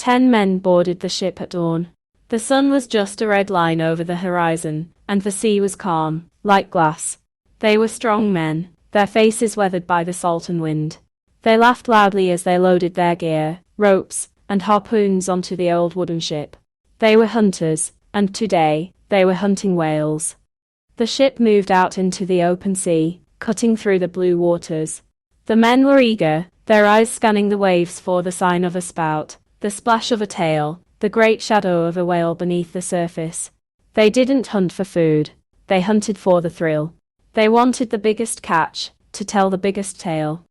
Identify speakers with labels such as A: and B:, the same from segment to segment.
A: 10 men boarded the ship at dawn. The sun was just a red line over the horizon, and the sea was calm, like glass. They were strong men, their faces weathered by the salt and wind. They laughed loudly as they loaded their gear, ropes, and harpoons onto the old wooden ship. They were hunters, and today, they were hunting whales. The ship moved out into the open sea, cutting through the blue waters. The men were eager, their eyes scanning the waves for the sign of a spout, the splash of a tail, the great shadow of a whale beneath the surface. They didn't hunt for food, they hunted for the thrill. They wanted the biggest catch, to tell the biggest tale.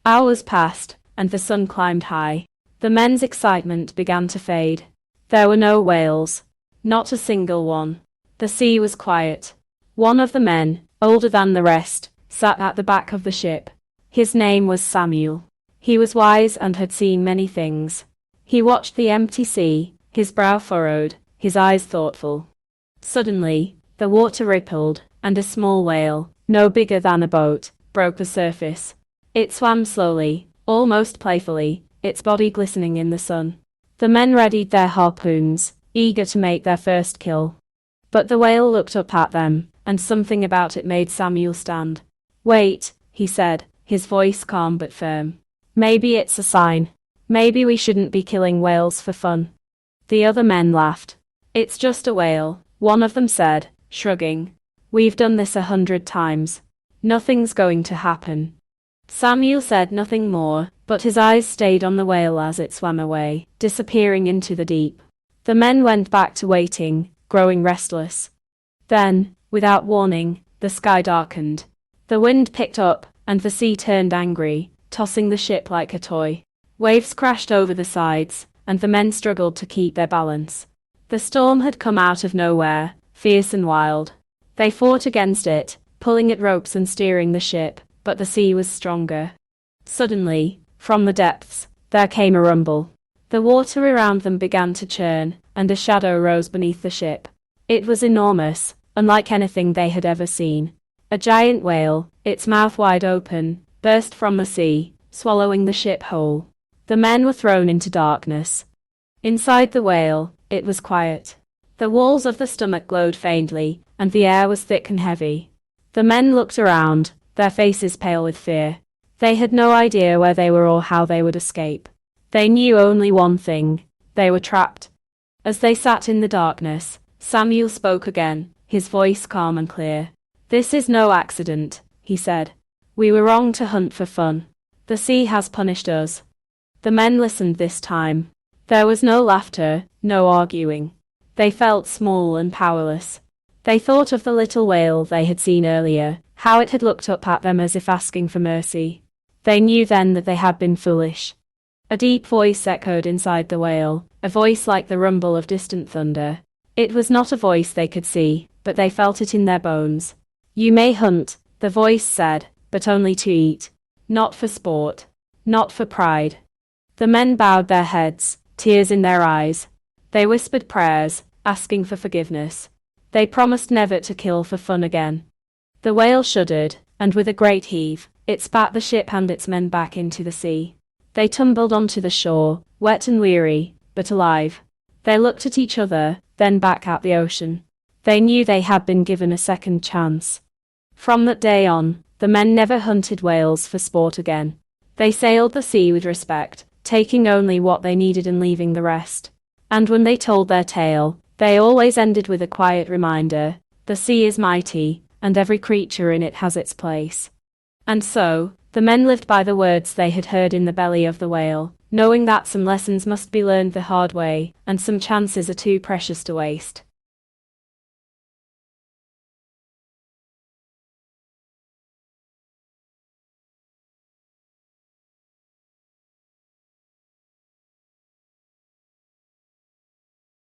A: Hours passed, and the sun climbed high. The men's excitement began to fade. There were no whales. Not a single one. The sea was quiet. One of the men, older than the rest, sat at the back of the ship. His name was Samuel. He was wise and had seen many things. He watched the empty sea, his brow furrowed, his eyes thoughtful. Suddenly, the water rippled, and a small whale, no bigger than a boat, broke the surface. It swam slowly, almost playfully, its body glistening in the sun. The men readied their harpoons, eager to make their first kill. But the whale looked up at them, and something about it made Samuel stand. "Wait," he said, his voice calm but firm. "Maybe it's a sign. Maybe we shouldn't be killing whales for fun." The other men laughed. "It's just a whale," one of them said, shrugging. "We've done this 100 times. Nothing's going to happen." Samuel said nothing more, but his eyes stayed on the whale as it swam away, disappearing into the deep. The men went back to waiting, growing restless. Then, without warning, the sky darkened. The wind picked up, and the sea turned angry, tossing the ship like a toy. Waves crashed over the sides, and the men struggled to keep their balance. The storm had come out of nowhere, fierce and wild. They fought against it, pulling at ropes and steering the ship, but the sea was stronger. Suddenly, from the depths, there came a rumble. The water around them began to churn, and a shadow rose beneath the ship. It was enormous, unlike anything they had ever seen. A giant whale, its mouth wide open, burst from the sea, swallowing the ship whole. The men were thrown into darkness. Inside the whale, it was quiet. The walls of the stomach glowed faintly, and the air was thick and heavy. The men looked around, their faces pale with fear. They had no idea where they were or how they would escape. They knew only one thing: they were trapped. As they sat in the darkness, Samuel spoke again, his voice calm and clear. "This is no accident," he said. "We were wrong to hunt for fun. The sea has punished us." The men listened this time. There was no laughter, no arguing. They felt small and powerless. They thought of the little whale they had seen earlier, how it had looked up at them as if asking for mercy. They knew then that they had been foolish. A deep voice echoed inside the whale, a voice like the rumble of distant thunder. It was not a voice they could see, but they felt it in their bones. "You may hunt," the voice said, "but only to eat. Not for sport. Not for pride." The men bowed their heads, tears in their eyes. They whispered prayers, asking for forgiveness. They promised never to kill for fun again. The whale shuddered, and with a great heave, it spat the ship and its men back into the sea. They tumbled onto the shore, wet and weary, but alive. They looked at each other, then back at the ocean. They knew they had been given a second chance. From that day on, the men never hunted whales for sport again. They sailed the sea with respect, taking only what they needed and leaving the rest. And when they told their tale, they always ended with a quiet reminder: the sea is mighty, and every creature in it has its place. And so, the men lived by the words they had heard in the belly of the whale, knowing that some lessons must be learned the hard way, and some chances are too precious to waste.